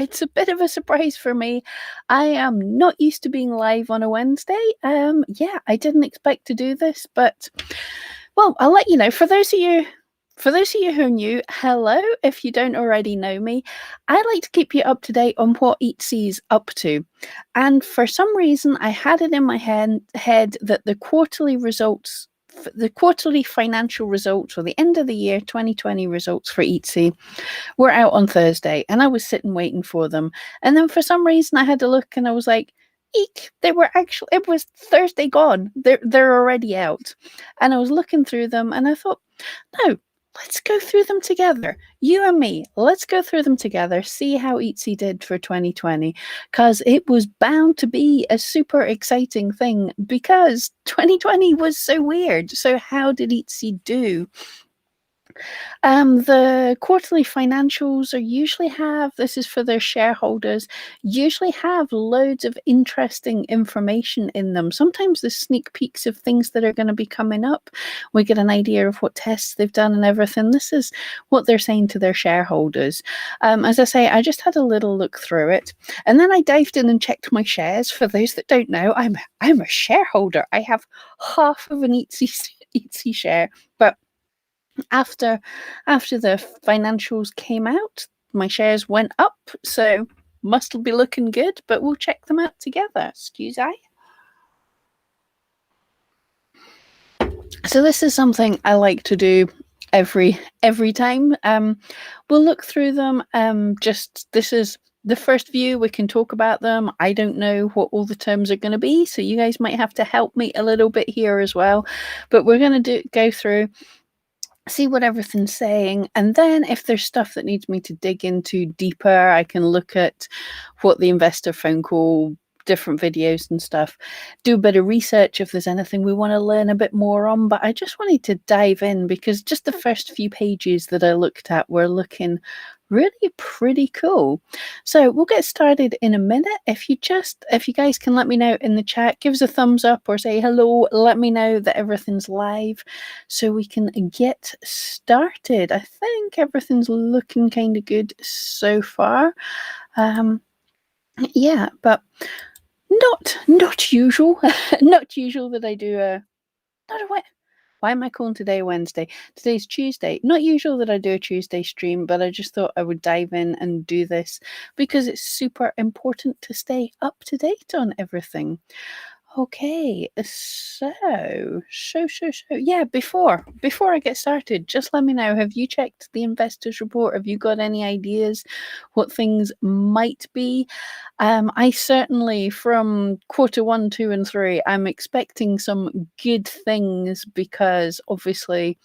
It's a bit of a surprise for me. I am not used to being live on a Wednesday. Yeah, I didn't expect to do this, but well, I'll let you know. For those of you who are new, hello. If you don't already know me, I like to keep you up to date on what Eatsy's up to. And for some reason, I had it in my head that the quarterly financial results or the end of the year 2020 results for Etsy were out on Thursday, and I was sitting waiting for them. And then for some reason, I had to look, and I was like, "Eek!" They were actually. It was Thursday gone. They're already out, and I was looking through them, and I thought, no. Let's go through them together. You and me, let's go through them together, see how Etsy did for 2020, because it was bound to be a super exciting thing because 2020 was so weird. So, how did Etsy do? The quarterly financials this is for their shareholders, usually have loads of interesting information in them. Sometimes the sneak peeks of things that are going to be coming up. We get an idea of what tests they've done and everything. This is what they're saying to their shareholders. As I say, I just had a little look through it, and then I dived in and checked my shares. For those that don't know, I'm a shareholder. I have half of an Etsy share, but after the financials came out, my shares went up, so must be looking good, but we'll check them out together. Excuse I. So this is something I like to do every time. We'll look through them. This is the first view. We can talk about them. I don't know what all the terms are going to be, so you guys might have to help me a little bit here as well. But we're going to go through, see what everything's saying, and then if there's stuff that needs me to dig into deeper, I can look at what the investor phone call, different videos and stuff, do a bit of research if there's anything we want to learn a bit more on. But I just wanted to dive in because just the first few pages that I looked at were looking really pretty cool. So we'll get started in a minute. If you guys can let me know in the chat, give us a thumbs up or say hello, let me know that everything's live so we can get started. I think everything's looking kind of good so far. Yeah, but not usual. Not usual that I do a not a what. Why am I calling today Wednesday? Today's Tuesday. Not usual that I do a Tuesday stream, but I just thought I would dive in and do this because it's super important to stay up to date on everything. Okay, so yeah, before I get started, just let me know, have you checked the investors report? Have you got any ideas what things might be? I certainly, from quarter 1, 2, and 3, I'm expecting some good things because obviously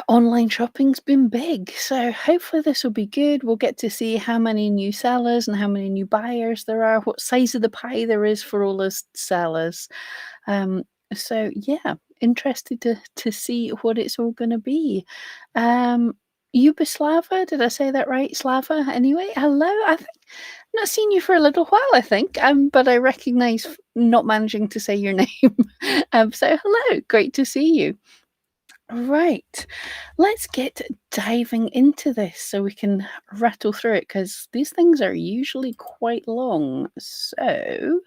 online shopping's been big, so hopefully this will be good. We'll get to see how many new sellers and how many new buyers there are, what size of the pie there is for all those sellers. So yeah, interested to see what it's all going to be. Yugoslava, did I say that right? Slava, anyway. Hello, I think not seen you for a little while, I think, but I recognize not managing to say your name. So hello, great to see you. Right, let's get diving into this so we can rattle through it because these things are usually quite long. So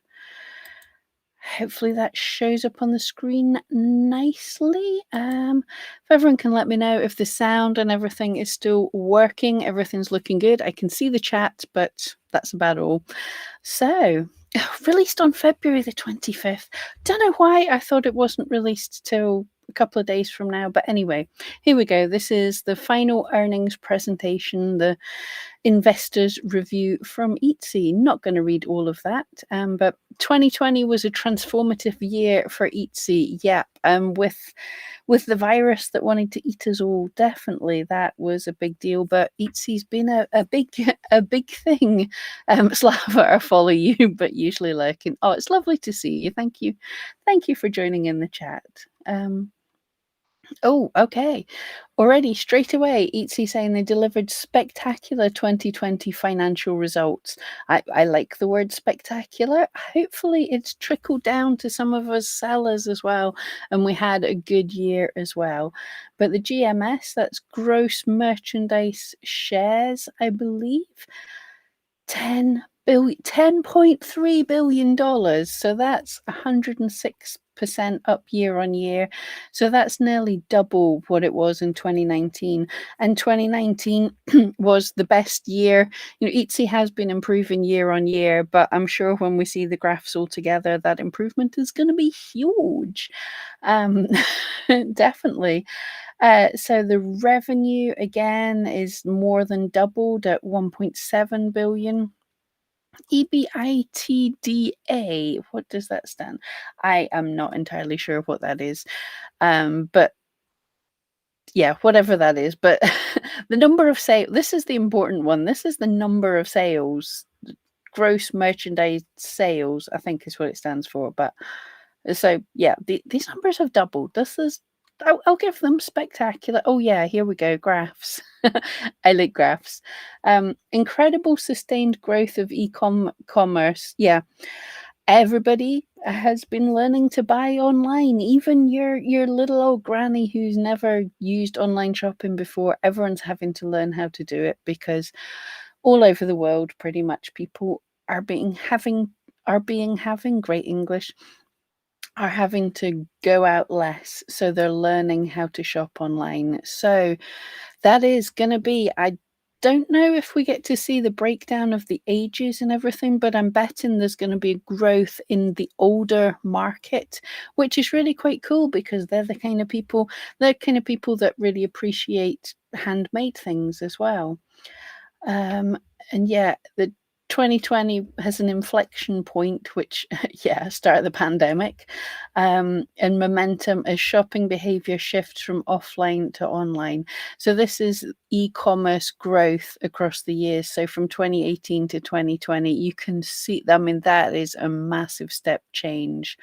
hopefully that shows up on the screen nicely. If everyone can let me know if the sound and everything is still working, everything's looking good. I can see the chat, but that's about all. So released on February the 25th. Don't know why I thought it wasn't released till a couple of days from now, but anyway, here we go. This is the final earnings presentation, the investors review from Etsy. Not going to read all of that, but 2020 was a transformative year for Etsy. Yeah, with the virus that wanted to eat us all, definitely that was a big deal. But Etsy's been a big thing. Slava, I follow you, but usually lurking. Oh, it's lovely to see you. Thank you for joining in the chat. Oh, okay. Already straight away, Etsy saying they delivered spectacular 2020 financial results. I like the word spectacular. Hopefully, it's trickled down to some of us sellers as well, and we had a good year as well. But the GMS, that's gross merchandise shares, I believe, 10.3 billion dollars. So that's 106% up year on year. So that's nearly double what it was in 2019. And 2019 was the best year. Etsy has been improving year on year, but I'm sure when we see the graphs all together, that improvement is going to be huge. Um, definitely. So the revenue again is more than doubled at 1.7 billion. EBITDA, what does that stand? I am not entirely sure what that is. But yeah, whatever that is. But the number of sales, this is the important one. This is the number of sales, gross merchandise sales, I think is what it stands for. But so yeah, these numbers have doubled. This is I'll give them spectacular. Oh yeah, here we go. Graphs. I like graphs. Incredible sustained growth of commerce. Yeah, everybody has been learning to buy online. Even your little old granny who's never used online shopping before. Everyone's having to learn how to do it because all over the world, pretty much people are being having great English are having to go out less, so they're learning how to shop online. So that is going to be, I don't know if we get to see the breakdown of the ages and everything, but I'm betting there's going to be growth in the older market, which is really quite cool because they're the kind of people that really appreciate handmade things as well. Um, and yeah, the 2020 has an inflection point, which, yeah, start of the pandemic, and momentum as shopping behavior shifts from offline to online. So this is e-commerce growth across the years. So from 2018 to 2020, you can see, I mean, that is a massive step change.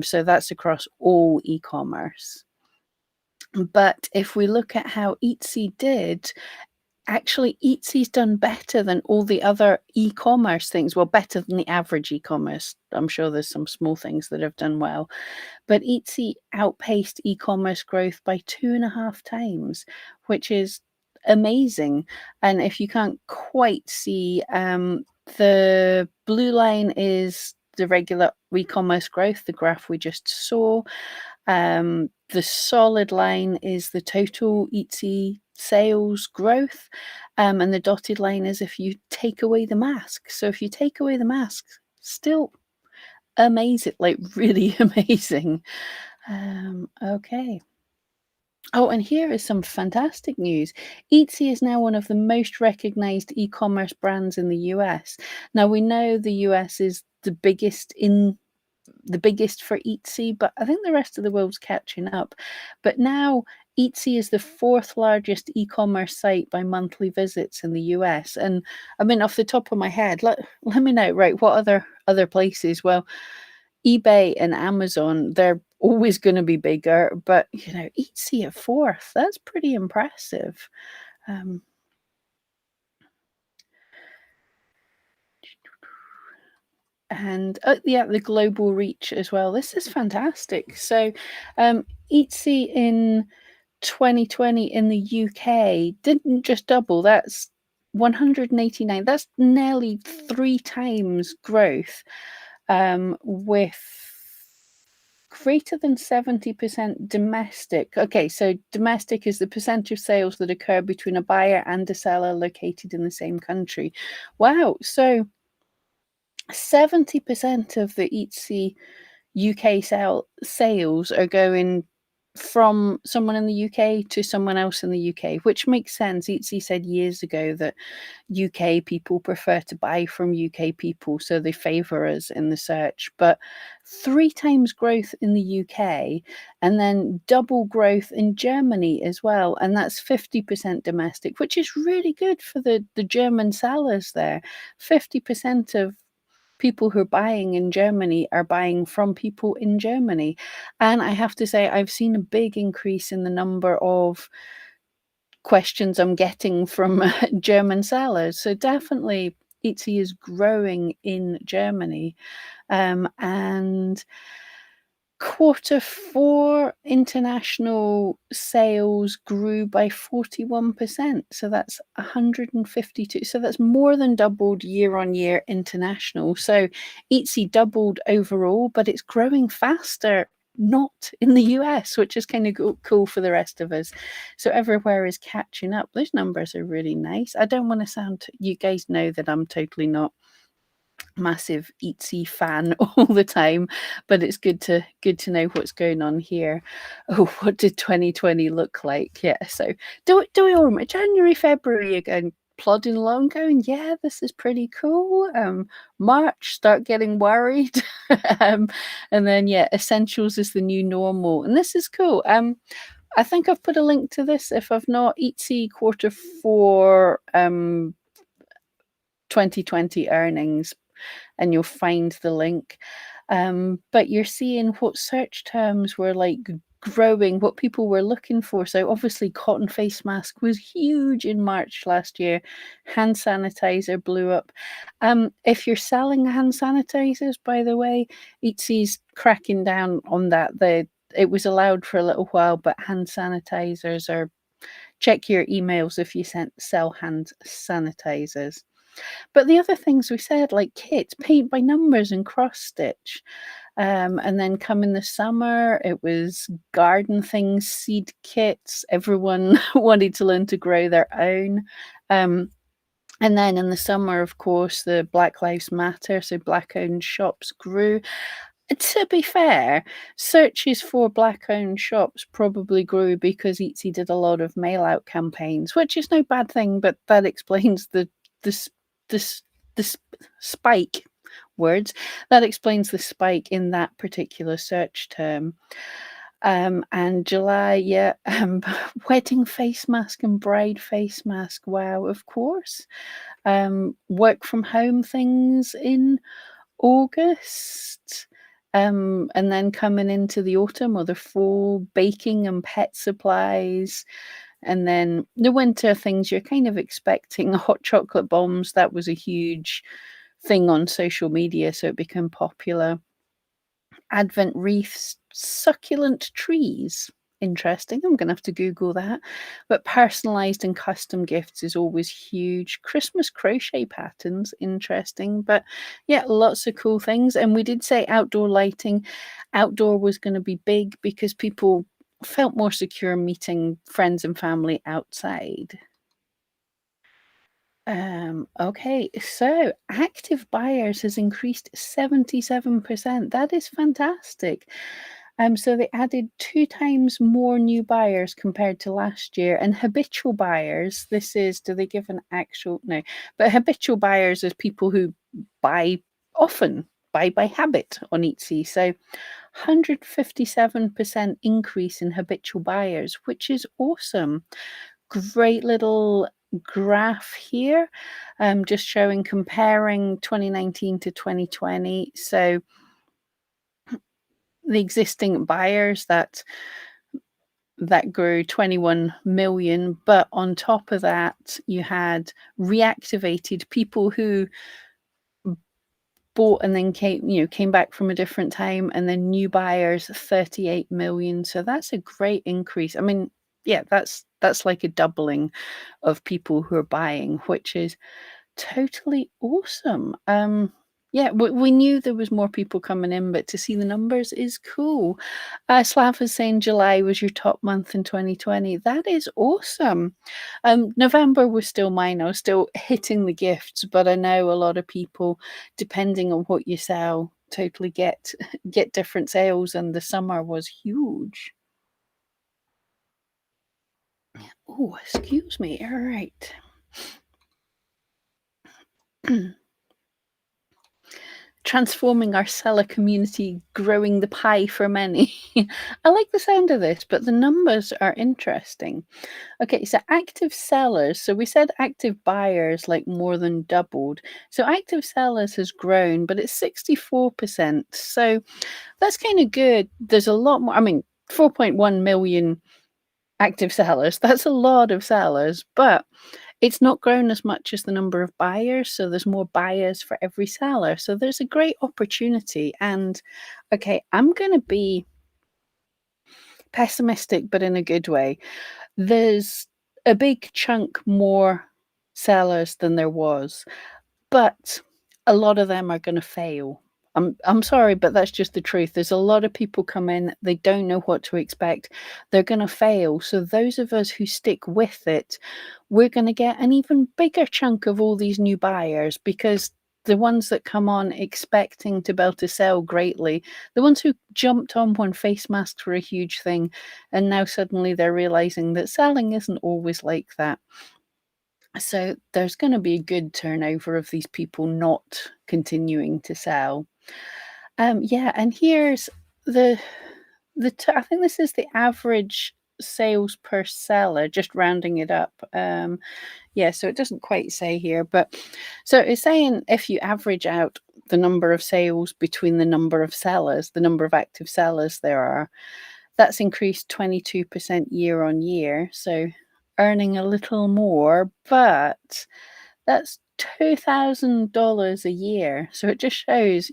So that's across all e-commerce. But if we look at how Etsy did, actually, Etsy's done better than all the other e-commerce things. Well, better than the average e-commerce. I'm sure there's some small things that have done well, but Etsy outpaced e-commerce growth by 2.5 times, which is amazing. And if you can't quite see, the blue line is the regular e-commerce growth, the graph we just saw. The solid line is the total Etsy sales growth, and the dotted line is if you take away the mask. So if you take away the mask, still amazing, like really amazing. Okay. Oh, and here is some fantastic news. Etsy is now one of the most recognized e-commerce brands in the US. Now we know the US is the biggest for Etsy, but I think the rest of the world's catching up. But now Etsy is the fourth largest e-commerce site by monthly visits in the US. And I mean, off the top of my head, let me know, right? What other places? Well, eBay and Amazon, they're always going to be bigger, but Etsy at fourth, that's pretty impressive. Um, and yeah, the global reach as well. This is fantastic. So, Etsy in 2020 in the UK didn't just double. That's 189. That's nearly 3 times growth, with greater than 70% domestic. Okay, so domestic is the percent of sales that occur between a buyer and a seller located in the same country. Wow. So 70% of the Etsy UK sales are going from someone in the UK to someone else in the UK, which makes sense. Etsy said years ago that UK people prefer to buy from UK people, so they favor us in the search. But 3 times growth in the UK and then double growth in Germany as well. And that's 50% domestic, which is really good for the German sellers there. 50% of people who are buying in Germany are buying from people in Germany. And I have to say, I've seen a big increase in the number of questions I'm getting from German sellers. So definitely Etsy is growing in Germany. And Q4 international sales grew by 41%, so that's 152. So that's more than doubled year-on-year international. So Etsy doubled overall, but it's growing faster not in the US, which is kind of cool for the rest of us. So everywhere is catching up. Those numbers are really nice. I don't want to sound, you guys know that I'm totally not massive Etsy fan all the time, but it's good to know what's going on here. Oh, what did 2020 look like? Yeah, so do we all remember January, February again? Plodding along, going, yeah, this is pretty cool. March, start getting worried, and then yeah, essentials is the new normal, and this is cool. I think I've put a link to this. If I've not, Etsy Q4 2020 earnings, and you'll find the link. But you're seeing what search terms were like growing, what people were looking for. So obviously cotton face mask was huge in March last year. Hand sanitizer blew up. If you're selling hand sanitizers, by the way, Etsy's cracking down on that. It was allowed for a little while, but hand sanitizers are, check your emails if you sell hand sanitizers. But the other things we said, like kits, paint by numbers and cross stitch. And then come in the summer, it was garden things, seed kits. Everyone wanted to learn to grow their own. And then in the summer, of course, the Black Lives Matter, so black owned shops grew. To be fair, searches for black-owned shops probably grew because Etsy did a lot of mail-out campaigns, which is no bad thing, but that explains the s- the s- the spike words. That explains the spike in that particular search term. And July, yeah, wedding face mask and bride face mask. Wow, of course. Work from home things in August. And then coming into the autumn or the fall, baking and pet supplies. And then the winter things you're kind of expecting, hot chocolate bombs. That was a huge thing on social media, so it became popular. Advent wreaths, succulent trees. Interesting. I'm going to have to Google that. But personalized and custom gifts is always huge. Christmas crochet patterns, interesting. But yeah, lots of cool things. And we did say outdoor lighting. Outdoor was going to be big because people felt more secure meeting friends and family outside. Okay, so active buyers has increased 77%. That is fantastic. So they added 2 times more new buyers compared to last year. And habitual buyers, this is, do they give an actual, no, but habitual buyers is people who buy often, buy by habit on Etsy. So 157% increase in habitual buyers, which is awesome. Great little graph here, just showing comparing 2019 to 2020. So the existing buyers that grew 21 million, but on top of that, you had reactivated people who bought and then came back from a different time, and then new buyers 38 million. So that's a great increase. I mean, yeah, that's like a doubling of people who are buying, which is totally awesome. Yeah, we knew there was more people coming in, but to see the numbers is cool. Slav is saying July was your top month in 2020. That is awesome. November was still mine. I was still hitting the gifts, but I know a lot of people, depending on what you sell, totally get different sales, and the summer was huge. Oh, excuse me. All right. transforming our seller community, growing the pie for many. I like the sound of this, but the numbers are interesting. Okay, so active sellers. So we said active buyers like more than doubled. So active sellers has grown, but it's 64%. So that's kind of good. There's a lot more. I mean, 4.1 million active sellers. That's a lot of sellers, but it's not grown as much as the number of buyers. So there's more buyers for every seller. So there's a great opportunity. And okay, I'm going to be pessimistic, but in a good way. There's a big chunk more sellers than there was, but a lot of them are gonna fail. I'm sorry, but that's just the truth. There's a lot of people come in, they don't know what to expect. They're gonna fail. So those of us who stick with it, we're gonna get an even bigger chunk of all these new buyers because the ones that come on expecting to be able to sell greatly, the ones who jumped on when face masks were a huge thing, and now suddenly they're realizing that selling isn't always like that. So there's going to be a good turnover of these people not continuing to sell. Yeah, and here's the I think this is the average sales per seller, just rounding it up. Yeah, so it doesn't quite say here, but so it's saying if you average out the number of sales between the number of sellers, the number of active sellers there are, that's increased 22% year on year. So earning a little more, but that's $2,000 a year. So it just shows,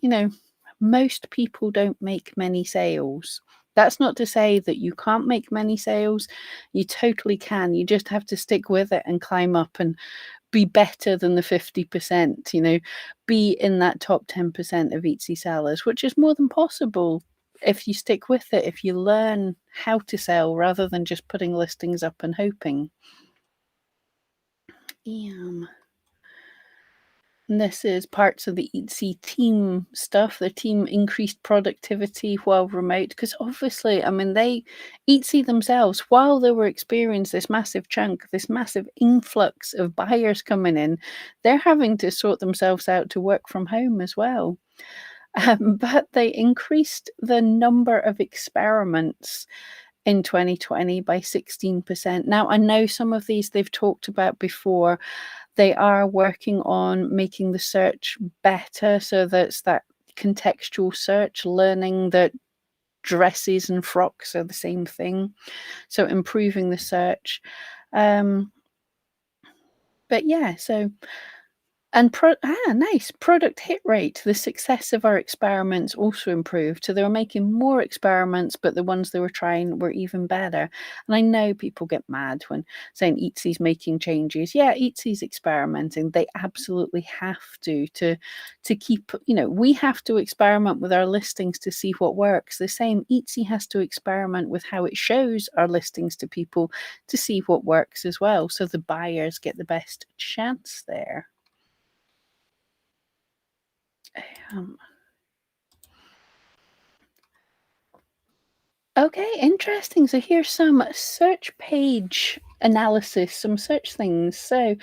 most people don't make many sales. That's not to say that you can't make many sales. You totally can. You just have to stick with it and climb up and be better than the 50%, be in that top 10% of Etsy sellers, which is more than possible if you stick with it, if you learn how to sell rather than just putting listings up and hoping. Yeah. And this is parts of the Etsy team stuff. The team increased productivity while remote because obviously, I mean, Etsy themselves, while they were experiencing this massive chunk, this massive influx of buyers coming in, they're having to sort themselves out to work from home as well. But they increased the number of experiments in 2020 by 16%. Now, I know some of these they've talked about before. They are working on making the search better, so that's that contextual search, learning that dresses and frocks are the same thing, so improving the search. Um, but yeah, so and nice. Product hit rate. The success of our experiments also improved. So they were making more experiments, but the ones they were trying were even better. And I know people get mad when saying Etsy's making changes. Yeah, Etsy's experimenting. They absolutely have to keep, we have to experiment with our listings to see what works. The same Etsy has to experiment with how it shows our listings to people to see what works as well. So the buyers get the best chance there. Um, okay, interesting. So here's some search page analysis, some search things. So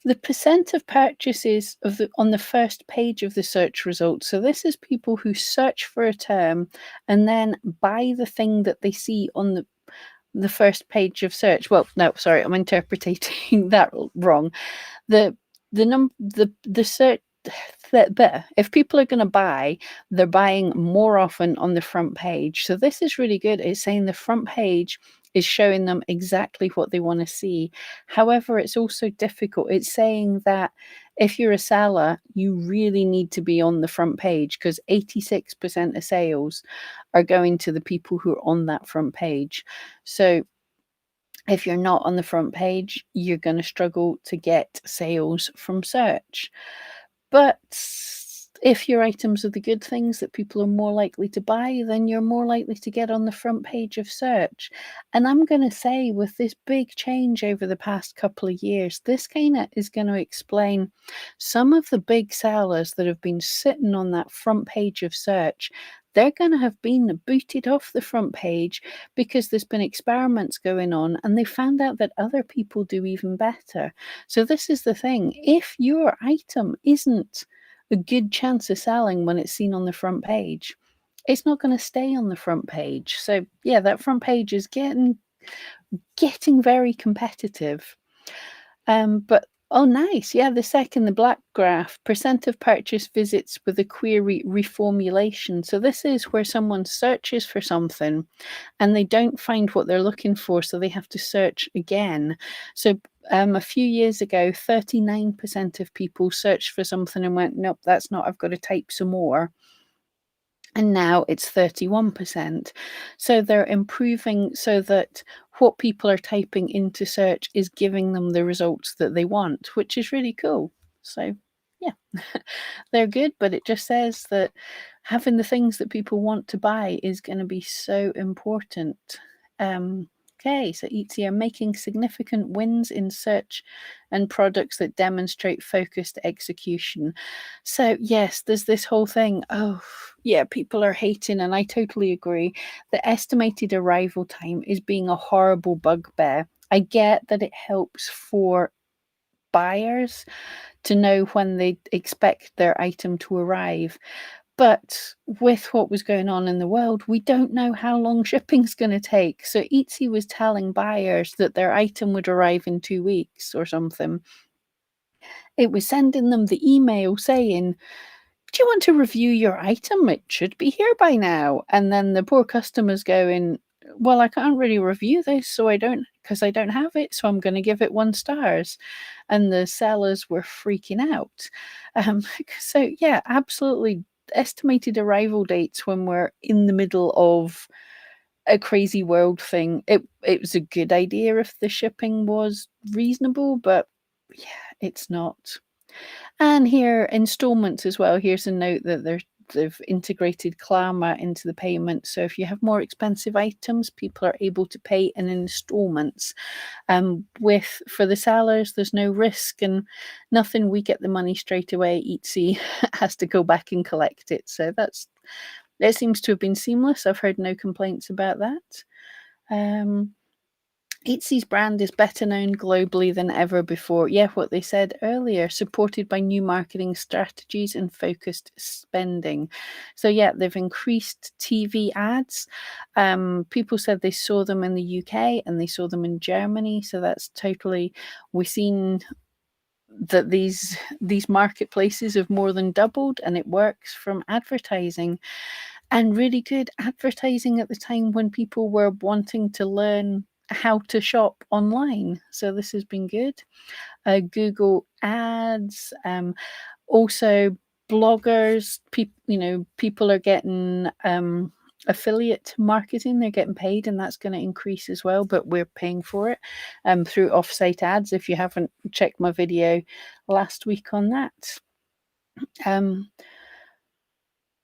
the percent of purchases on the first page of the search results. So this is people who search for a term and then buy the thing that they see on the first page of search. Well, no, sorry, I'm interpreting that wrong. The search that if people are going to buy, they're buying more often on the front page. So this is really good. It's saying the front page is showing them exactly what they want to see. However, it's also difficult. It's saying that if you're a seller, you really need to be on the front page because 86% of sales are going to the people who are on that front page. So if you're not on the front page, you're going to struggle to get sales from search. But if your items are the good things that people are more likely to buy, then you're more likely to get on the front page of search. And I'm going to say, with this big change over the past couple of years, this kind of is going to explain some of the big sellers that have been sitting on that front page of search. They're going to have been booted off the front page because there's been experiments going on and they found out that other people do even better. So this is the thing. If your item isn't a good chance of selling when it's seen on the front page. It's not going to stay on the front page. So yeah, that front page is getting very competitive. But oh, nice. Yeah, the black graph, percent of purchase visits with a query reformulation. So this is where someone searches for something and they don't find what they're looking for, so they have to search again. So a few years ago, 39% of people searched for something and went, nope, that's not, I've got to type some more. And now it's 31%. So they're improving so that what people are typing into search is giving them the results that they want, which is really cool. So, yeah, they're good, but it just says that having the things that people want to buy is going to be so important. Okay, so Etsy are making significant wins in search and products that demonstrate focused execution. So, yes, there's this whole thing. Oh, yeah, people are hating, and I totally agree. The estimated arrival time is being a horrible bugbear. I get that it helps for buyers to know when they expect their item to arrive. But with what was going on in the world, we don't know how long shipping's going to take. So Etsy was telling buyers that their item would arrive in 2 weeks or something. It was sending them the email saying, do you want to review your item? It should be here by now. And then the poor customer's going, well, I can't really review this, so because I don't have it, so I'm going to give it 1 stars. And the sellers were freaking out. So yeah, absolutely. Estimated arrival dates when we're in the middle of a crazy world thing. It was a good idea if the shipping was reasonable, but yeah, it's not. And here, installments as well. Here's a note that they've integrated Klarna into the payment. So if you have more expensive items, people are able to pay in installments. For the sellers, there's no risk and nothing. We get the money straight away. Etsy has to go back and collect it. So that seems to have been seamless. I've heard no complaints about that. Etsy's brand is better known globally than ever before. Yeah, what they said earlier, supported by new marketing strategies and focused spending. So yeah, they've increased TV ads. People said they saw them in the UK and they saw them in Germany. So that's totally, we've seen that these marketplaces have more than doubled, and it works from advertising, and really good advertising at the time when people were wanting to learn how to shop online. So this has been good. Google ads, also bloggers, people are getting affiliate marketing, they're getting paid, and that's going to increase as well, but we're paying for it through offsite ads. If you haven't checked my video last week on that.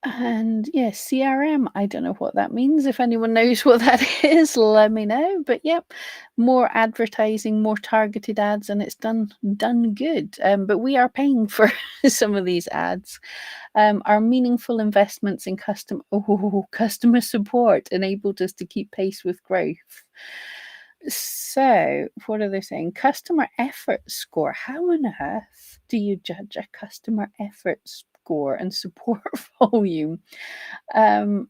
And yes, CRM, I don't know what that means. If anyone knows what that is, let me know. But yep, more advertising, more targeted ads, and it's done good. But we are paying for some of these ads. Our meaningful investments in customer support enabled us to keep pace with growth. So, what are they saying? Customer effort score. How on earth do you judge a customer effort score and support volume? Um,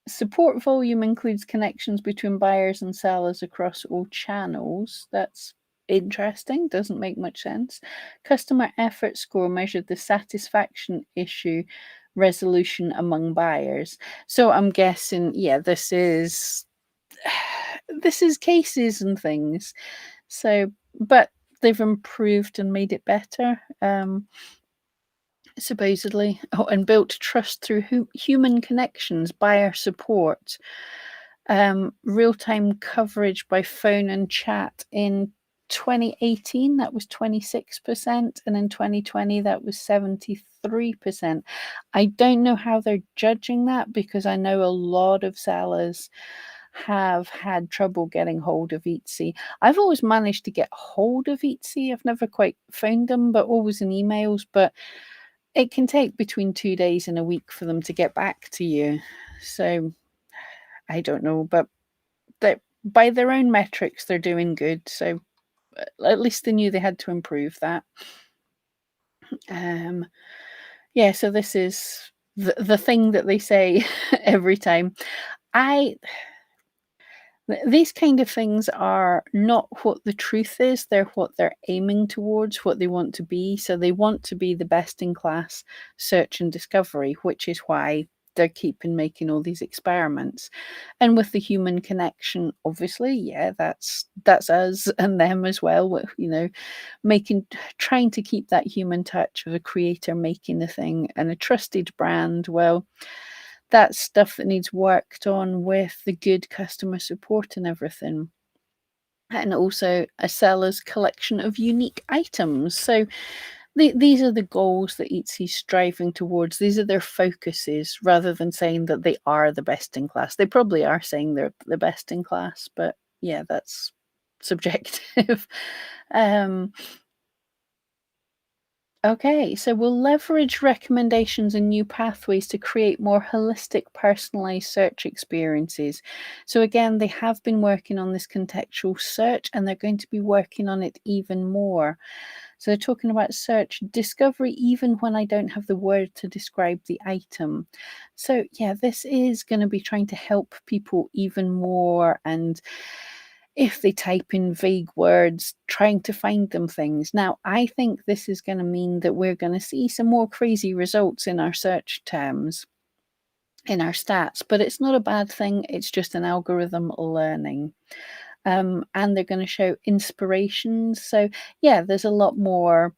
Support volume includes connections between buyers and sellers across all channels. That's interesting, doesn't make much sense. Customer effort score measured the satisfaction issue resolution among buyers. So I'm guessing, yeah, this is cases and things. So, but they've improved and made it better. Supposedly, and built trust through human connections, buyer support, real-time coverage by phone and chat. In 2018, that was 26%, and in 2020, that was 73%. I don't know how they're judging that, because I know a lot of sellers have had trouble getting hold of Etsy. I've always managed to get hold of Etsy. I've never quite found them, but always in emails. But it can take between 2 days and a week for them to get back to you. So I don't know, but by their own metrics, they're doing good. So at least they knew they had to improve that. Um, Yeah, so this is the thing that they say every time. I these kind of things are not what the truth is, they're what they're aiming towards, what they want to be. So they want to be the best in class search and discovery, which is why they're keeping making all these experiments. And with the human connection, obviously, yeah, that's us and them as well. Making trying to keep that human touch of a creator making the thing and a trusted brand. Well, that's stuff that needs worked on with the good customer support and everything. And also a seller's collection of unique items. So these are the goals that Etsy's striving towards. These are their focuses rather than saying that they are the best in class. They probably are saying they're the best in class, but yeah, that's subjective. um, Okay, so we'll leverage recommendations and new pathways to create more holistic, personalized search experiences. So, again, they have been working on this contextual search and they're going to be working on it even more. So, they're talking about search discovery even when I don't have the word to describe the item. So, yeah, this is going to be trying to help people even more. And if they type in vague words, trying to find them things. Now, I think this is going to mean that we're going to see some more crazy results in our search terms, in our stats, but it's not a bad thing. It's just an algorithm learning. And they're going to show inspirations. So, yeah, there's a lot more.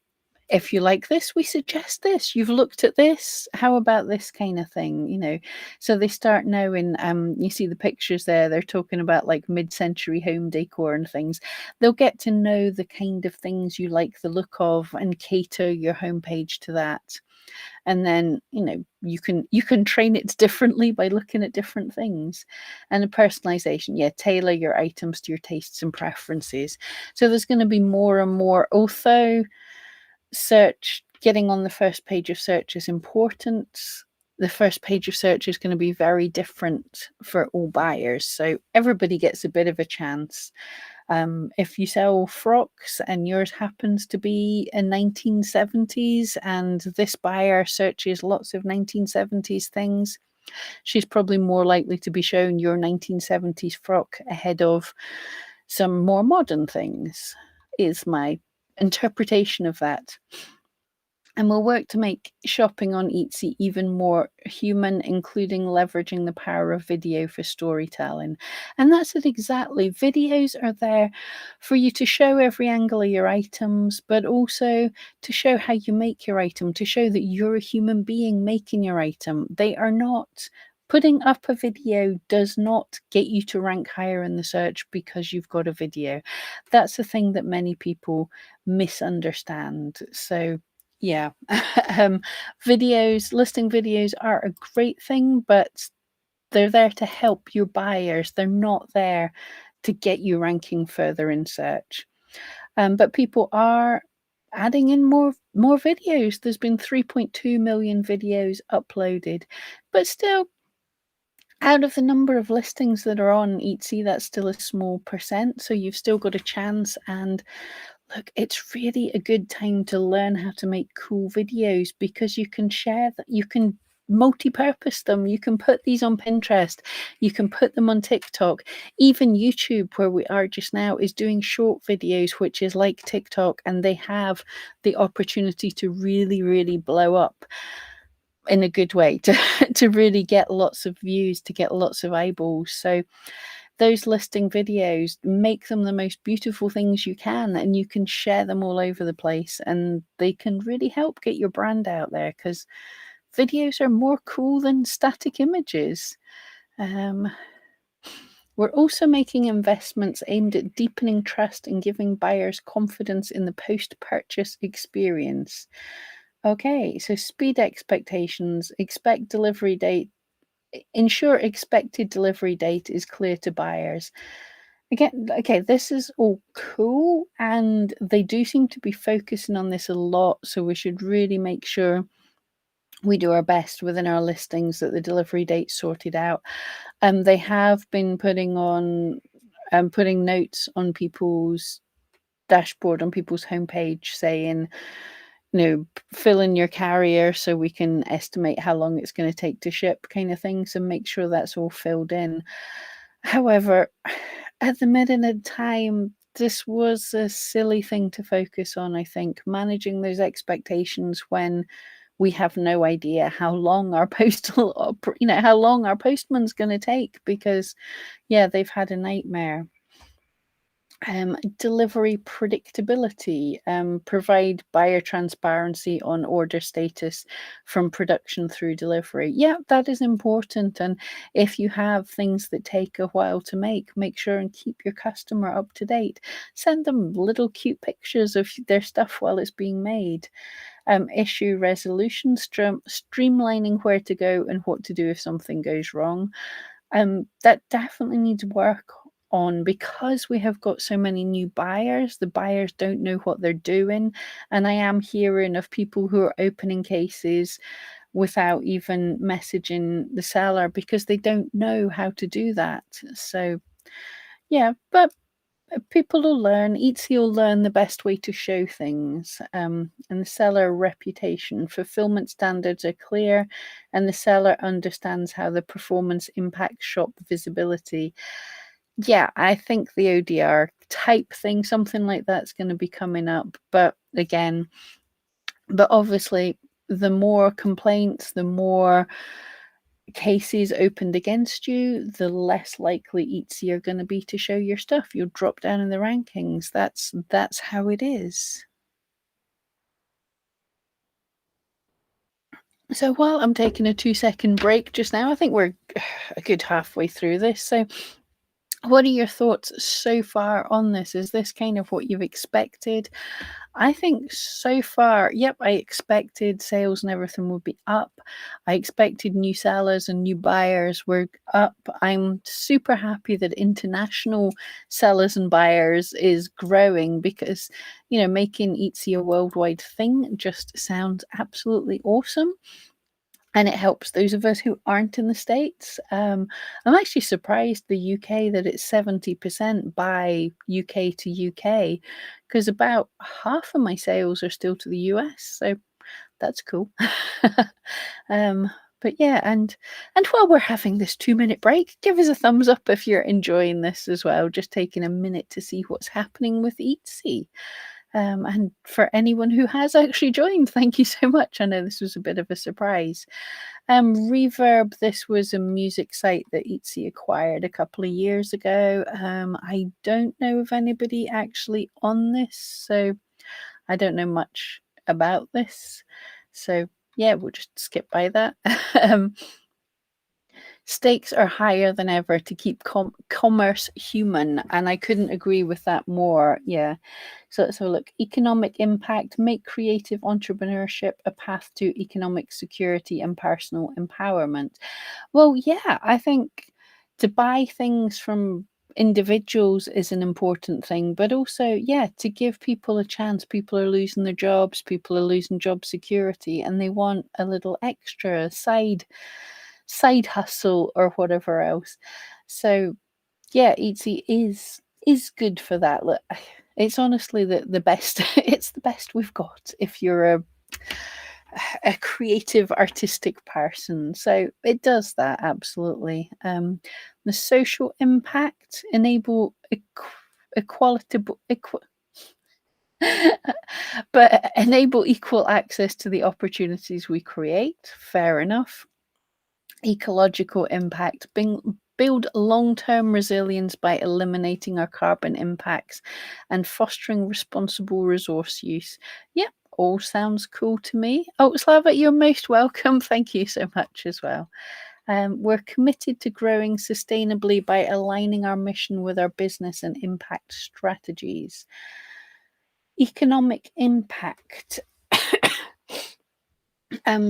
If you like this, we suggest this. You've looked at this. How about this kind of thing? So they start knowing. You see the pictures there. They're talking about like mid-century home decor and things. They'll get to know the kind of things you like the look of and cater your homepage to that. And then you can train it differently by looking at different things. And the personalization, yeah, tailor your items to your tastes and preferences. So there's going to be more and more, although search getting on the first page of search is important. The first page of search is going to be very different for all buyers, so everybody gets a bit of a chance. If you sell frocks and yours happens to be in 1970s and this buyer searches lots of 1970s things, she's probably more likely to be shown your 1970s frock ahead of some more modern things, is my interpretation of that. And we'll work to make shopping on Etsy even more human, including leveraging the power of video for storytelling. And that's it exactly. Videos are there for you to show every angle of your items, but also to show how you make your item, to show that you're a human being making your item. They are not. Putting up a video does not get you to rank higher in the search because you've got a video. That's the thing that many people misunderstand. So, yeah. Um, listing videos are a great thing, but they're there to help your buyers. They're not there to get you ranking further in search. But people are adding in more videos. There's been 3.2 million videos uploaded, but still, out of the number of listings that are on Etsy, that's still a small percent. So you've still got a chance. And look, it's really a good time to learn how to make cool videos because you can share that, you can multi-purpose them. You can put these on Pinterest, you can put them on TikTok. Even YouTube, where we are just now, is doing short videos, which is like TikTok, and they have the opportunity to really, really blow up in a good way, to to really get lots of views, to get lots of eyeballs. So those listing videos, make them the most beautiful things you can, and you can share them all over the place, and they can really help get your brand out there because videos are more cool than static images. um, we're also making investments aimed at deepening trust and giving buyers confidence in the post-purchase experience. Okay, so speed expectations, expect delivery date, ensure expected delivery date is clear to buyers. Again, okay, this is all cool, and they do seem to be focusing on this a lot, so we should really make sure we do our best within our listings that the delivery date's sorted out. They have been putting notes on people's dashboard, on people's homepage, saying fill in your carrier so we can estimate how long it's going to take to ship, kind of thing. So make sure that's all filled in. However, at the minute in time, this was a silly thing to focus on, I think, managing those expectations when we have no idea how long our how long our postman's going to take because, yeah, they've had a nightmare. Delivery predictability, provide buyer transparency on order status from production through delivery. Yeah, that is important. And if you have things that take a while to make sure and keep your customer up to date. Send them little cute pictures of their stuff while it's being made. Issue resolution, streamlining where to go and what to do if something goes wrong. That definitely needs work on because we have got so many new buyers. The buyers don't know what they're doing, and I am hearing of people who are opening cases without even messaging the seller because they don't know how to do that. So, yeah, but people will learn. Etsy will learn the best way to show things. And the seller reputation, fulfillment standards are clear, and the seller understands how the performance impacts shop visibility. Yeah, I think the ODR type thing, something like that's going to be coming up. But obviously, the more complaints, the more cases opened against you, the less likely Etsy are going to be to show your stuff. You'll drop down in the rankings. That's how it is. So while I'm taking a 2-second break just now, I think we're a good halfway through this. So what are your thoughts so far on this? Is this kind of what you've expected? I think so far, yep, I expected sales and everything would be up. I expected new sellers and new buyers were up. I'm super happy that international sellers and buyers is growing because, making Etsy a worldwide thing just sounds absolutely awesome. And it helps those of us who aren't in the States. I'm actually surprised the UK that it's 70% by UK to UK, because about half of my sales are still to the US. So that's cool. um, but yeah, and while we're having this 2-minute break, give us a thumbs up if you're enjoying this as well. Just taking a minute to see what's happening with Etsy. And for anyone who has actually joined, thank you so much. I know this was a bit of a surprise. Reverb, this was a music site that Etsy acquired a couple of years ago. I don't know of anybody actually on this, so I don't know much about this. So yeah, we'll just skip by that. um, Stakes are higher than ever to keep commerce human, and I couldn't agree with that more. Yeah. So look, economic impact, make creative entrepreneurship a path to economic security and personal empowerment. Well, yeah, I think to buy things from individuals is an important thing, but also, yeah, to give people a chance. People are losing their jobs, people are losing job security, and they want a little extra side hustle or whatever else. So yeah, Etsy is good for that. Look, it's honestly the best. It's the best we've got if you're a creative, artistic person. So it does that absolutely. The social impact enable equalitable. But enable equal access to the opportunities we create. Fair enough. Ecological impact, build long-term resilience by eliminating our carbon impacts and fostering responsible resource use. Yep, all sounds cool to me. Oh, Slava, you're most welcome. Thank you so much as well. We're committed to growing sustainably by aligning our mission with our business and impact strategies. Economic impact.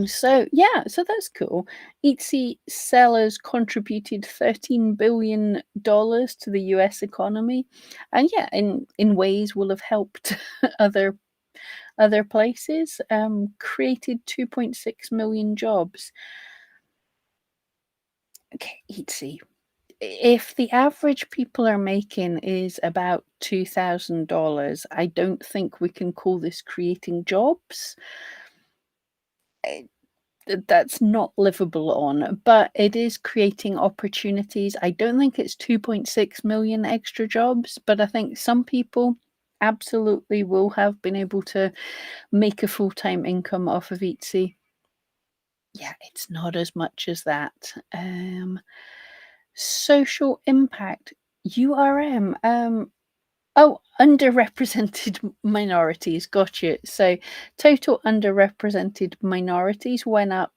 So that's cool. Etsy sellers contributed $13 billion to the US economy. And yeah, in ways will have helped other places. Created 2.6 million jobs. Okay, Etsy. if the average people are making is about $2,000, I don't think we can call this creating jobs. Eh, that's not livable on, but it is creating opportunities. I don't think it's 2.6 million extra jobs, but I think some people absolutely will have been able to make a full-time income off of Etsy. Yeah, it's not as much as that. Social impact, URM. Oh, underrepresented minorities. Got you. So total underrepresented minorities went up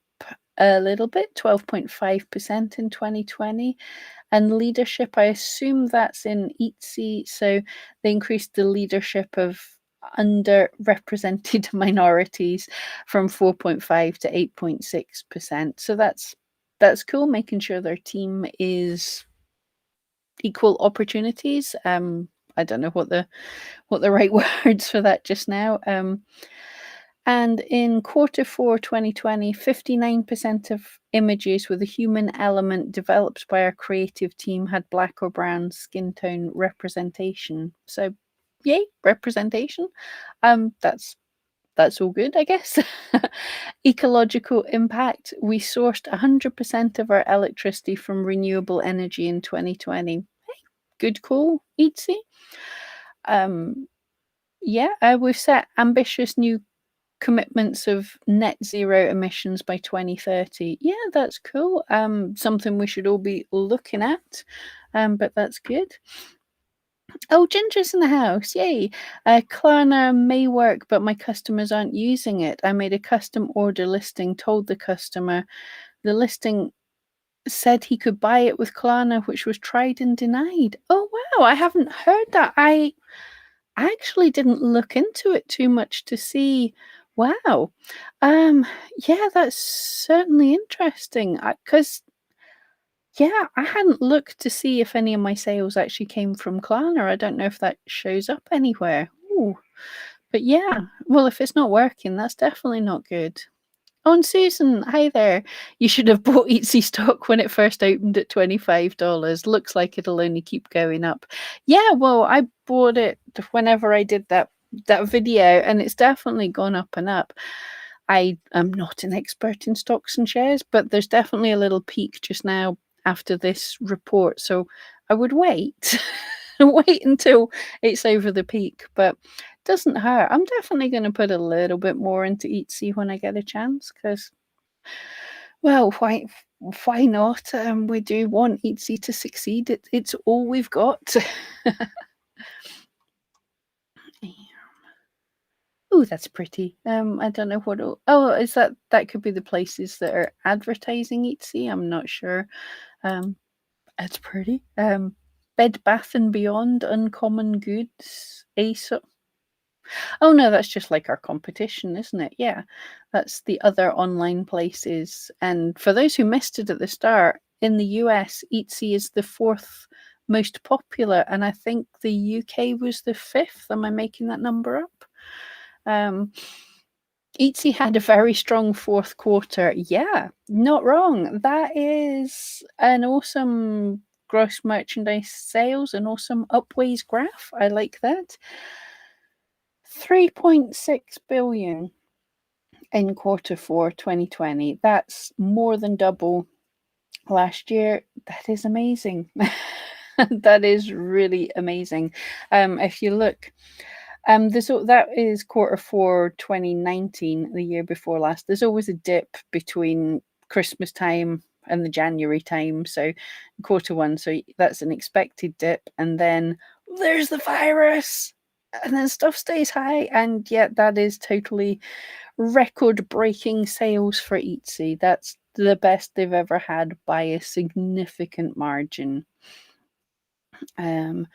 a little bit, 12.5% in 2020. And leadership, I assume that's in Etsy. So they increased the leadership of underrepresented minorities from 4.5 to 8.6%. So that's cool, making sure their team is equal opportunities. I don't know what the right words for that just now. And in quarter four 2020, 59% of images with a human element developed by our creative team had black or brown skin tone representation. So, yay, representation. That's all good, I guess. Ecological impact. We sourced 100% of our electricity from renewable energy in 2020. Hey, good call, Etsy. Um, yeah, we've set ambitious new commitments of net zero emissions by 2030. Yeah, that's cool. Something we should all be looking at. But that's good. Oh, Ginger's in the house. Yay. Klarna may work, but my customers aren't using it. I made a custom order listing, told the customer. The listing said he could buy it with Klarna, which was tried and denied. Oh, wow. I haven't heard that. I actually didn't look into it too much to see. Wow. Um, yeah, that's certainly interesting. Because yeah, I hadn't looked to see if any of my sales actually came from Klarna. I don't know if that shows up anywhere. Ooh, but yeah, well, if it's not working, that's definitely not good. Oh, and Susan, hi there. You should have bought Etsy stock when it first opened at $25. Looks like it'll only keep going up. Yeah, well, I bought it whenever I did that video, and it's definitely gone up and up. I am not an expert in stocks and shares, but there's definitely a little peak just now after this report. So I would wait, wait until it's over the peak, but doesn't hurt. I'm definitely going to put a little bit more into Etsy when I get a chance because, well, why not? We do want Etsy to succeed. It's all we've got. Oh, that's pretty. I don't know what. Oh, is that could be the places that are advertising Etsy? I'm not sure. Um, it's pretty. Bed Bath and Beyond, Uncommon Goods, Ace. Oh no, that's just like our competition, isn't it? Yeah, that's the other online places. And for those who missed it at the start, in the US, Etsy is the fourth most popular, and I think the UK was the fifth. Am I making that number up? Um, Etsy had a very strong fourth quarter. Yeah, not wrong. That is an awesome gross merchandise sales, an awesome upways graph. I like that. 3.6 billion in quarter four 2020. That's more than double last year. That is amazing. That is really amazing. If you look, that is quarter four 2019, the year before last. There's always a dip between Christmas time and the January time. So quarter one, so that's an expected dip. And then there's the virus. And then stuff stays high, and yet that is totally record-breaking sales for Etsy. That's the best they've ever had by a significant margin. And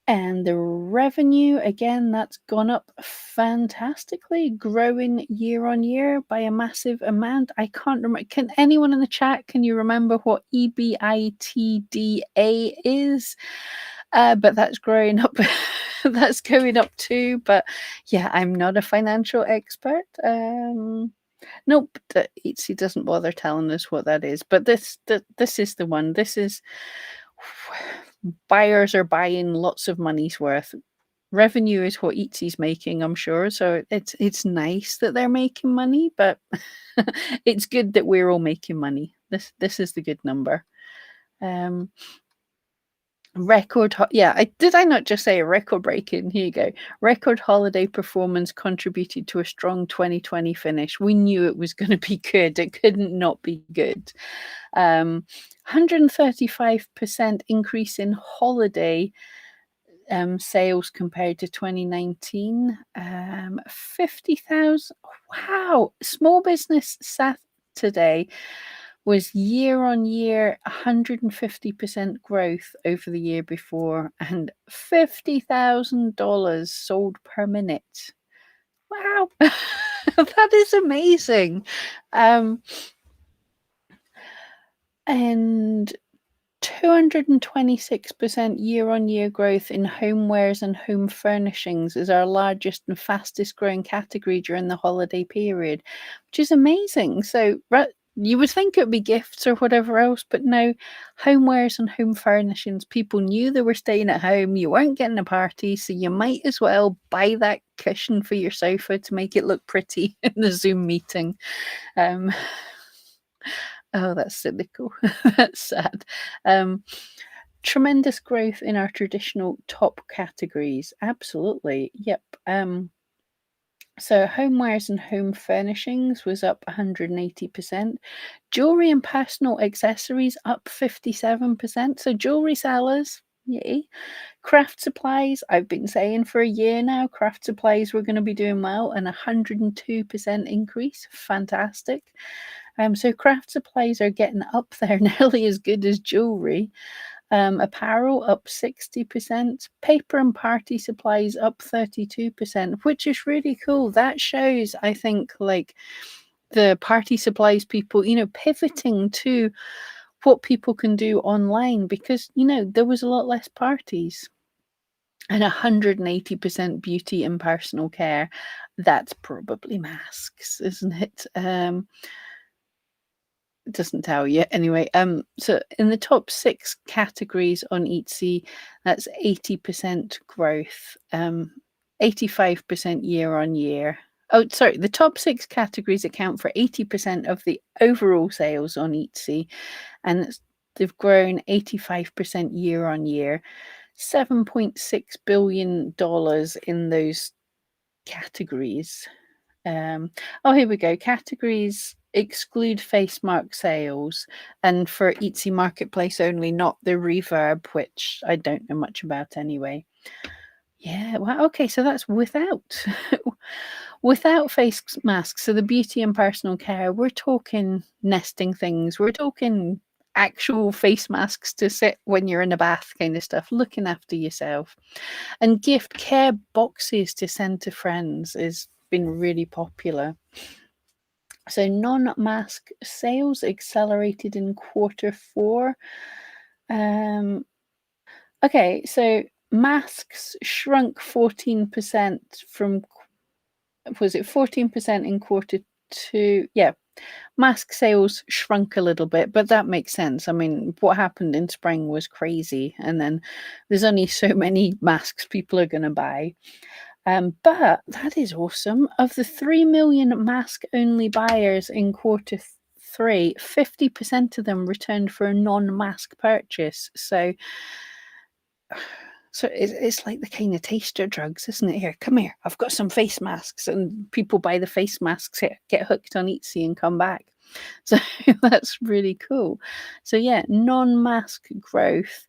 the revenue, again, that's gone up fantastically, growing year on year by a massive amount. I can't remember. Can anyone in the chat, can you remember what EBITDA is? But that's growing up. That's going up too. But yeah, I'm not a financial expert. Nope, Etsy doesn't bother telling us what that is. But this is the one. This is Buyers are buying lots of money's worth. Revenue is what Eatsy's making, I'm sure, so it's nice that they're making money, but it's good that we're all making money. This is the good number. Um, yeah, did I not just say a record breaking? Here you go. Record holiday performance contributed to a strong 2020 finish. We knew it was gonna be good. It couldn't not be good. 135% increase in holiday sales compared to 2019. 50,000. Wow. Small Business Saturday was year on year 150% growth over the year before and $50,000 sold per minute. Wow. That is amazing. And 226% year-on-year growth in homewares and home furnishings is our largest and fastest growing category during the holiday period, which is amazing. So, you would think it would be gifts or whatever else, but no, homewares and home furnishings. People knew they were staying at home. You weren't getting a party, so you might as well buy that cushion for your sofa to make it look pretty in the Zoom meeting. Um, oh, that's cynical. That's sad. Tremendous growth in our traditional top categories. Absolutely. Yep. So homewares and home furnishings was up 180%. Jewelry and personal accessories up 57%. So jewelry sellers, yay. Craft supplies, I've been saying for a year now, craft supplies were going to be doing well, and 102% increase. Fantastic. So craft supplies are getting up there, nearly as good as jewelry. Apparel up 60%, paper and party supplies up 32%, which is really cool. That shows, I think, like the party supplies people, pivoting to what people can do online because, there was a lot less parties. And 180% beauty and personal care. That's probably masks, isn't it? It doesn't tell you. Anyway, so in the top 6 categories on Etsy, that's 80% growth, 85% year on year. Oh, sorry, the top 6 categories account for 80% of the overall sales on Etsy, and they've grown 85% year on year. $7.6 billion in those categories. Oh, here we go. Categories exclude face mark sales, and for Etsy Marketplace only, not the Reverb, which I don't know much about anyway. Yeah, well, okay, so that's without without face masks. So the beauty and personal care, we're talking nesting things. We're talking actual face masks to sit when you're in a bath kind of stuff, looking after yourself. And gift care boxes to send to friends has been really popular. So non-mask sales accelerated in quarter 4. Okay, so masks shrunk 14% from, was it 14% in quarter 2? Yeah, mask sales shrunk a little bit, but that makes sense. I mean, what happened in spring was crazy, and then there's only so many masks people are going to buy. But that is awesome. Of the 3 million mask-only buyers in quarter 3, 50% of them returned for a non-mask purchase. So it's like the kind of taster drugs, isn't it? Here, come here. I've got some face masks, and people buy the face masks, get hooked on Etsy, and come back. So that's really cool. So yeah, non-mask growth,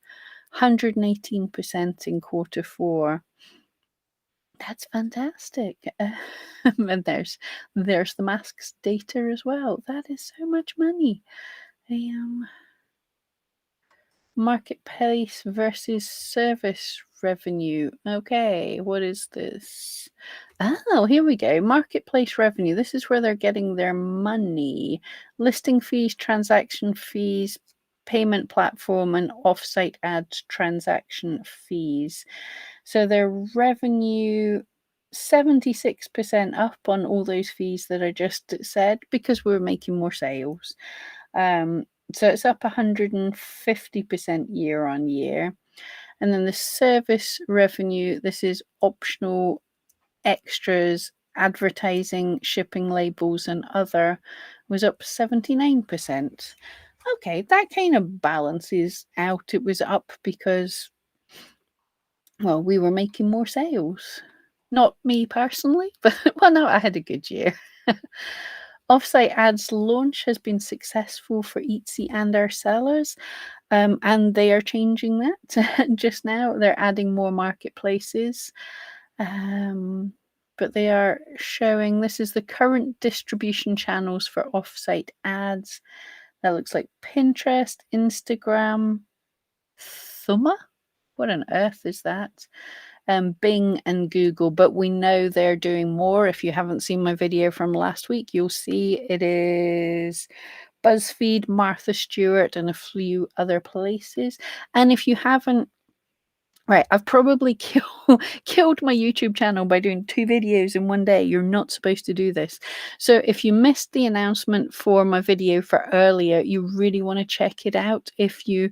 118% in quarter 4. That's fantastic. And there's the masks data as well. That is so much money. Marketplace versus service revenue. Okay, what is this? Oh, here we go. Marketplace revenue. This is where they're getting their money. Listing fees, transaction fees, payment platform, and offsite ads transaction fees. So their revenue 76% up on all those fees that I just said because we're making more sales. So it's up 150% year on year. And then the service revenue, this is optional extras, advertising, shipping labels, and other, was up 79%. Okay, that kind of balances out. It was up because, well, we were making more sales. Not me personally, but well, no, I had a good year. Offsite ads launch has been successful for Etsy and our sellers, and they are changing that just now. They're adding more marketplaces, but they are showing this is the current distribution channels for offsite ads. That looks like Pinterest, Instagram, Thumma. What on earth is that? Bing and Google, but we know they're doing more. If you haven't seen my video from last week, you'll see it is BuzzFeed, Martha Stewart, and a few other places. And if you haven't, right, I've probably killed my YouTube channel by doing 2 videos in one day. You're not supposed to do this. So if you missed the announcement for my video for earlier, you really want to check it out. If you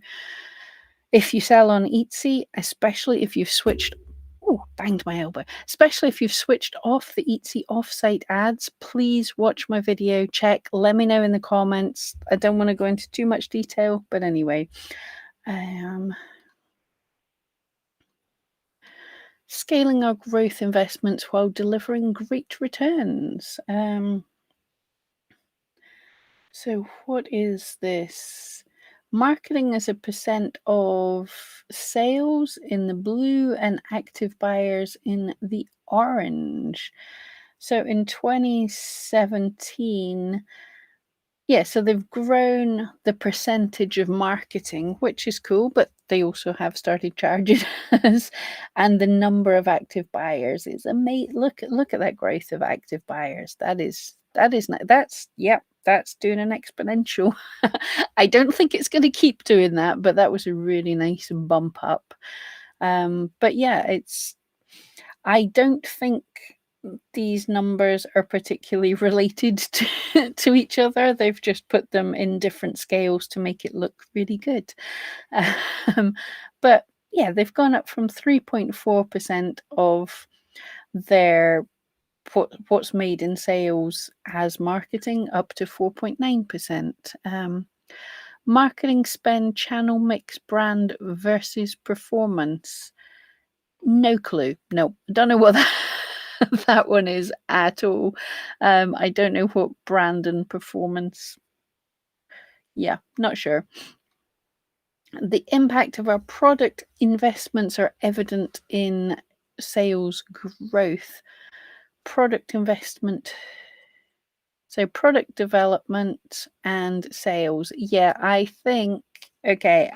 sell on Etsy, especially if you've switched, oh, banged my elbow, especially if you've switched off the Etsy offsite ads, please watch my video, check, let me know in the comments. I don't want to go into too much detail, but anyway, scaling our growth investments while delivering great returns. So what is this? Marketing as a percent of sales in the blue and active buyers in the orange. So in 2017, yeah, so they've grown the percentage of marketing, which is cool, but they also have started charging us, and the number of active buyers is amazing. Look at that growth of active buyers. That's doing an exponential. I don't think it's going to keep doing that, but that was a really nice bump up. But yeah, I don't think these numbers are particularly related to each other. They've just put them in different scales to make it look really good. But yeah, they've gone up from 3.4% of their what's made in sales as marketing up to 4.9%. Marketing spend, channel mix, brand versus performance. No clue. No, don't know what that one is at all. I don't know what brand and performance. Yeah, not sure. The impact of our product investments are evident in sales growth. Product investment. So product development and sales. Yeah, I think, okay.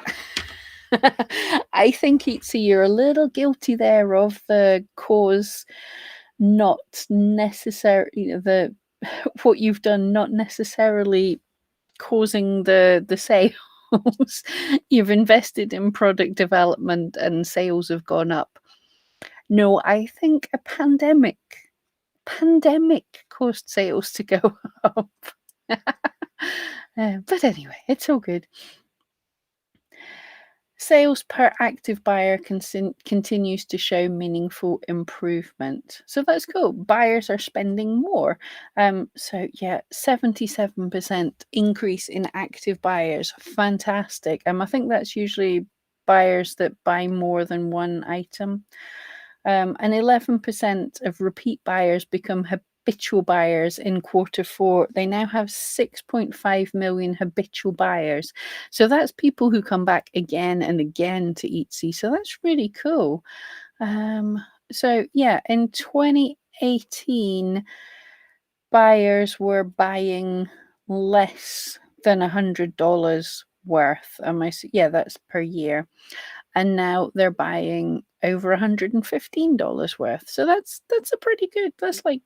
I think Etsy, you're a little guilty there of the cause, not necessarily the what you've done, not necessarily causing the sales. You've invested in product development and sales have gone up. No, I think a pandemic caused sales to go up. But anyway, it's all good. Sales per active buyer continues to show meaningful improvement. So that's cool. Buyers are spending more. So yeah, 77% increase in active buyers. Fantastic. I think that's usually buyers that buy more than one item. And 11% of repeat buyers become habitual buyers in Q4. They now have 6.5 million habitual buyers. So that's people who come back again and again to Etsy. So that's really cool. So yeah, in 2018, buyers were buying less than $100 worth. Yeah, that's per year. And now they're buying over $115 worth. So that's a pretty good, that's like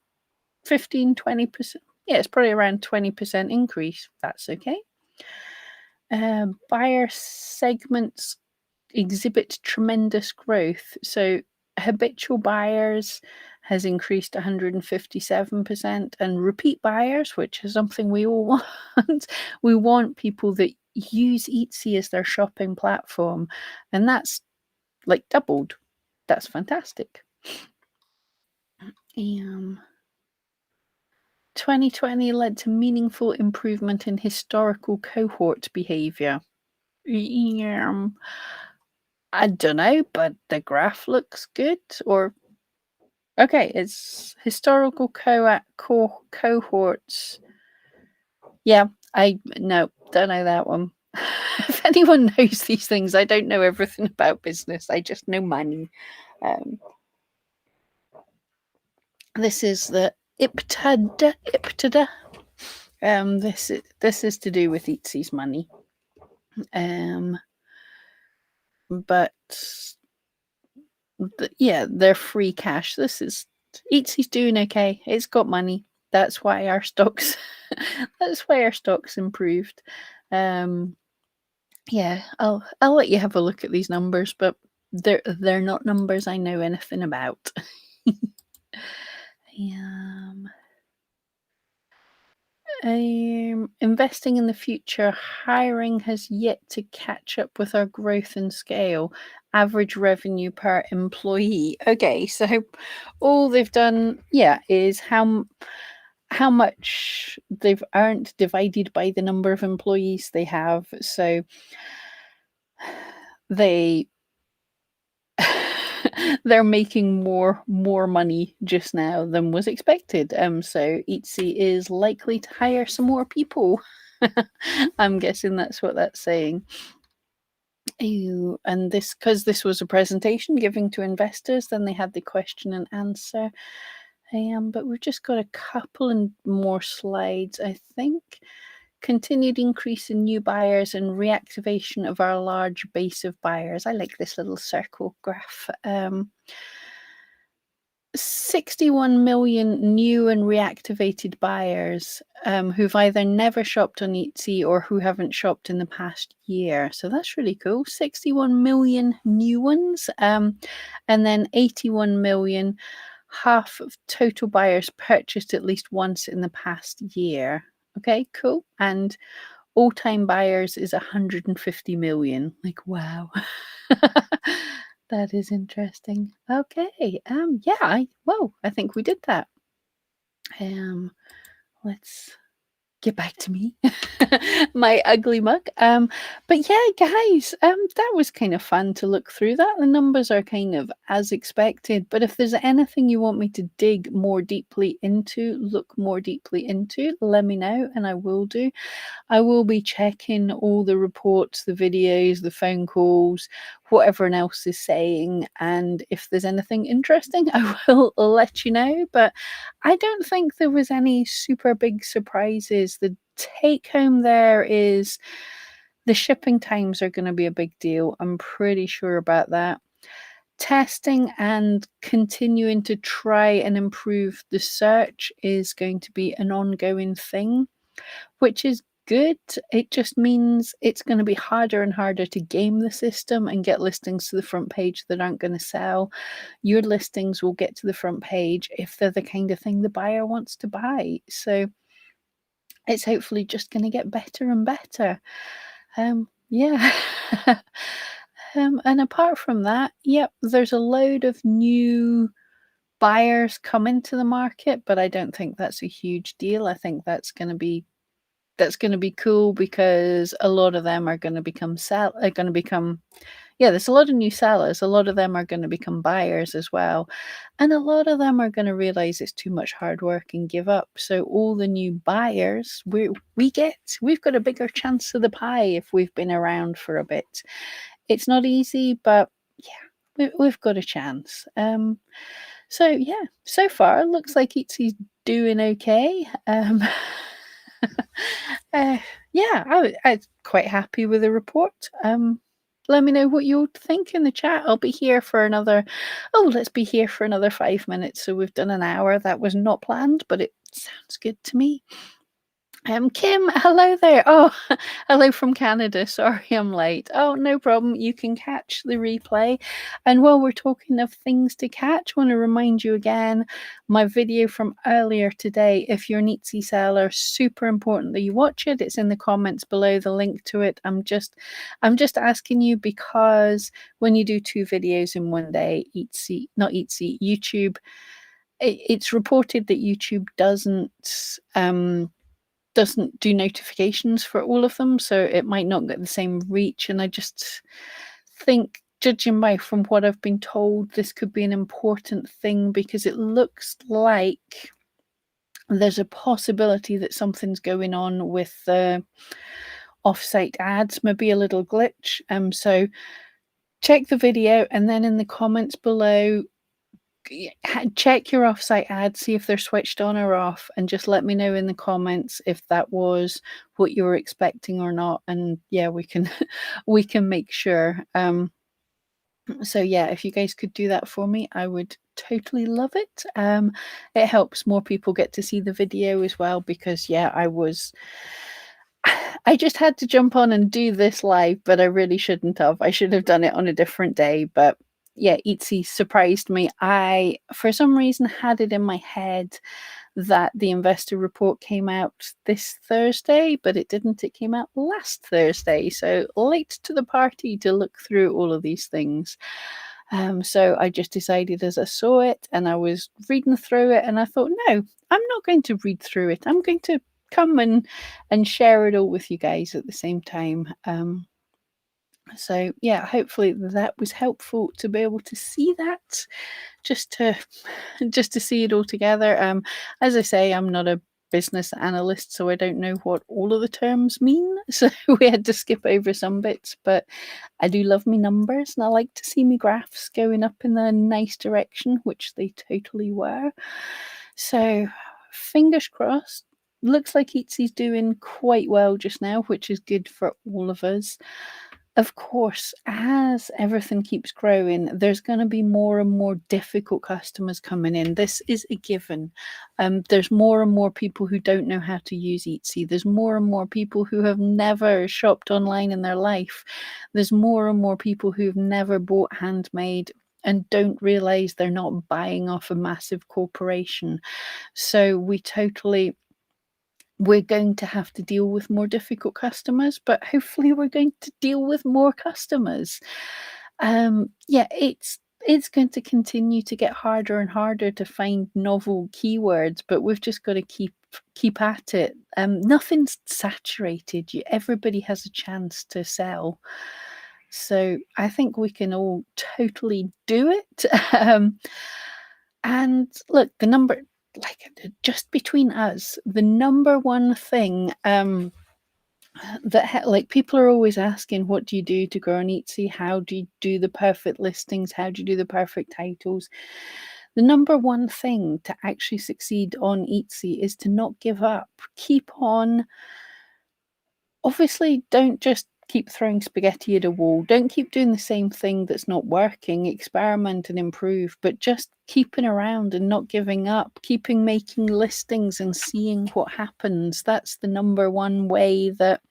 15-20%. Yeah, it's probably around 20% increase. That's okay. Buyer segments exhibit tremendous growth. So habitual buyers has increased 157%, and repeat buyers, which is something we all want. We want people that use Etsy as their shopping platform, and that's like doubled. That's fantastic. 2020 led to meaningful improvement in historical cohort behavior. I don't know, but the graph looks good. Or okay, it's historical cohorts. Yeah, I no, don't know that one. If anyone knows these things, I don't know everything about business. I just know money. Um, this is the IPTAD. This is to do with Etsy's money. But yeah, they're free cash. This is Etsy's doing okay. It's got money. That's why our stocks. That's why our stocks improved. Yeah, I'll let you have a look at these numbers, but they're not numbers I know anything about. um, Investing in the future, hiring has yet to catch up with our growth and scale. Average revenue per employee. Okay, so all they've done, yeah, is how much they've earned divided by the number of employees they have. So they they're making more money just now than was expected. So Etsy is likely to hire some more people. I'm guessing that's what that's saying. Ew. And because this was a presentation giving to investors, then they had the question and answer. But we've just got a couple and more slides, I think. Continued increase in new buyers and reactivation of our large base of buyers. I like this little circle graph. 61 million new and reactivated buyers who've either never shopped on Etsy or who haven't shopped in the past year. So that's really cool. 61 million new ones, and then 81 million. Half of total buyers purchased at least once in the past year. Okay, cool. And all-time buyers is 150 million. Like, wow. That is interesting. Okay. Yeah, I think we did that. Let's get back to me. My ugly mug. But yeah, guys, that was kind of fun to look through that. The numbers are kind of as expected, but if there's anything you want me to dig more deeply into, look more deeply into, let me know and I will do. I will be checking all the reports, the videos, the phone calls, what everyone else is saying. And if there's anything interesting, I will let you know. But I don't think there was any super big surprises. The take home there is the shipping times are going to be a big deal. I'm pretty sure about that. Testing and continuing to try and improve the search is going to be an ongoing thing, which is good. It just means it's going to be harder and harder to game the system and get listings to the front page that aren't going to sell. Your listings will get to the front page if they're the kind of thing the buyer wants to buy. So it's hopefully just going to get better and better. Yeah. And apart from that, yep, there's a load of new buyers coming to the market, but I don't think that's a huge deal. I think that's going to be cool because a lot of them are going to become there's a lot of new sellers. A lot of them are going to become buyers as well, and a lot of them are going to realize it's too much hard work and give up. So all the new buyers, we've got a bigger chance of the pie if we've been around for a bit. It's not easy, but yeah, we've got a chance. So yeah, so far it looks like Etsy's doing okay. Yeah, I'm quite happy with the report. Let me know what you think in the chat. I'll be here for another. Oh, let's be here for another 5 minutes. So we've done an hour. That was not planned, but it sounds good to me. Kim, hello there. Oh, hello from Canada. Sorry I'm late. Oh, no problem. You can catch the replay. And while we're talking of things to catch, I want to remind you again my video from earlier today. If you're an Etsy seller, super important that you watch it. It's in the comments below, the link to it. I'm just asking you because when you do two videos in one day, Etsy, not Etsy, YouTube, it's reported that YouTube doesn't do notifications for all of them, so it might not get the same reach. And I just think, judging by from what I've been told, this could be an important thing because it looks like there's a possibility that something's going on with the offsite ads, maybe a little glitch. So check the video and then in the comments below check your offsite ads, see if they're switched on or off, and just let me know in the comments if that was what you were expecting or not. And yeah, we can we can make sure. So yeah, if you guys could do that for me, I would totally love it. It helps more people get to see the video as well because yeah, I just had to jump on and do this live, but I really shouldn't have. I should have done it on a different day. But yeah, Etsy surprised me. I, for some reason, had it in my head that the investor report came out this Thursday, but it didn't. It came out last Thursday. So late to the party to look through all of these things. So I just decided as I saw it and I was reading through it, and I thought, no, I'm not going to read through it. I'm going to come and share it all with you guys at the same time. So yeah, hopefully that was helpful to be able to see that, just to just to see it all together. As I say, I'm not a business analyst, so I don't know what all of the terms mean. So we had to skip over some bits, but I do love me numbers and I like to see me graphs going up in the nice direction, which they totally were. So fingers crossed. Looks like Etsy's doing quite well just now, which is good for all of us. Of course, as everything keeps growing, there's going to be more and more difficult customers coming in. This is a given. There's more and more people who don't know how to use Etsy. There's more and more people who have never shopped online in their life. There's more and more people who've never bought handmade and don't realize they're not buying off a massive corporation. So we're going to have to deal with more difficult customers, but hopefully we're going to deal with more customers. Yeah, it's going to continue to get harder and harder to find novel keywords, but we've just got to keep at it. Nothing's saturated. Everybody has a chance to sell. So I think we can all totally do it. And look, the number, like just between us, the number one thing like people are always asking, what do you do to grow on Etsy? How do you do the perfect listings? How do you do the perfect titles? The number one thing to actually succeed on Etsy is to not give up. Keep on. Obviously, don't just keep throwing spaghetti at a wall. Don't keep doing the same thing that's not working. Experiment and improve, but just keeping around and not giving up, keeping making listings and seeing what happens. That's the number one way that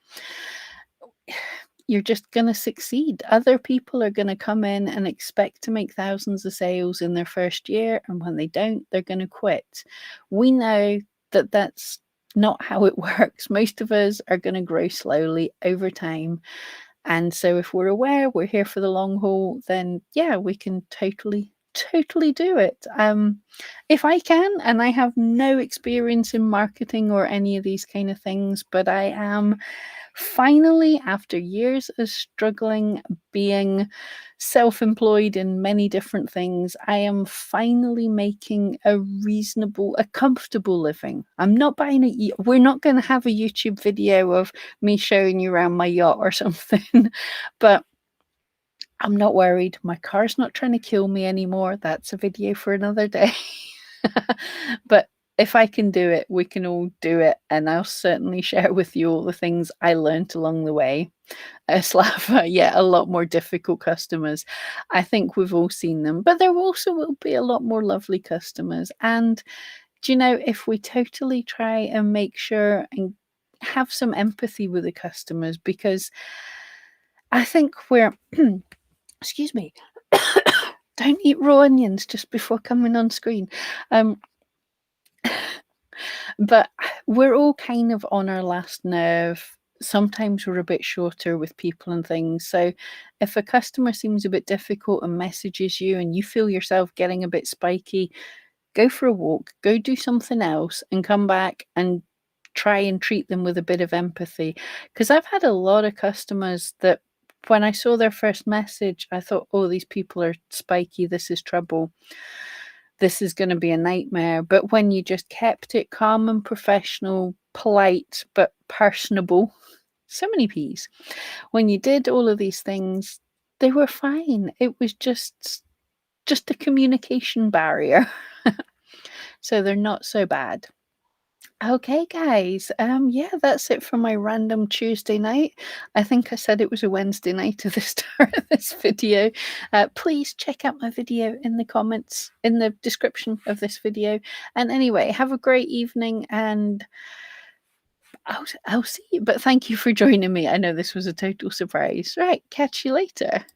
you're just going to succeed. Other people are going to come in and expect to make thousands of sales in their first year, and when they don't, they're going to quit. We know that that's not how it works. Most of us are going to grow slowly over time. And so if we're aware we're here for the long haul, then yeah, we can totally do it. If I can, and I have no experience in marketing or any of these kind of things, but I am finally, after years of struggling, being self-employed in many different things, I am finally making a comfortable living. I'm not buying we're not going to have a YouTube video of me showing you around my yacht or something, but I'm not worried. My car's not trying to kill me anymore. That's a video for another day. But if I can do it, we can all do it. And I'll certainly share with you all the things I learned along the way. Slava, yeah, a lot more difficult customers. I think we've all seen them, but there also will be a lot more lovely customers. And do you know, if we totally try and make sure and have some empathy with the customers, because I think we're excuse me. Don't eat raw onions just before coming on screen. Um, but we're all kind of on our last nerve. Sometimes we're a bit shorter with people and things. So if a customer seems a bit difficult and messages you and you feel yourself getting a bit spiky, go for a walk, go do something else, and come back and try and treat them with a bit of empathy. Because I've had a lot of customers that when I saw their first message, I thought, oh, these people are spiky. This is trouble. This is going to be a nightmare. But when you just kept it calm and professional, polite, but personable, so many P's. When you did all of these things, they were fine. It was just a communication barrier. So they're not so bad. Okay, guys. Yeah, that's it for my random Tuesday night. I think I said it was a Wednesday night at the start of this video. Please check out my video in the comments, in the description of this video. And anyway, have a great evening, and I'll see you. But thank you for joining me. I know this was a total surprise. Right, catch you later.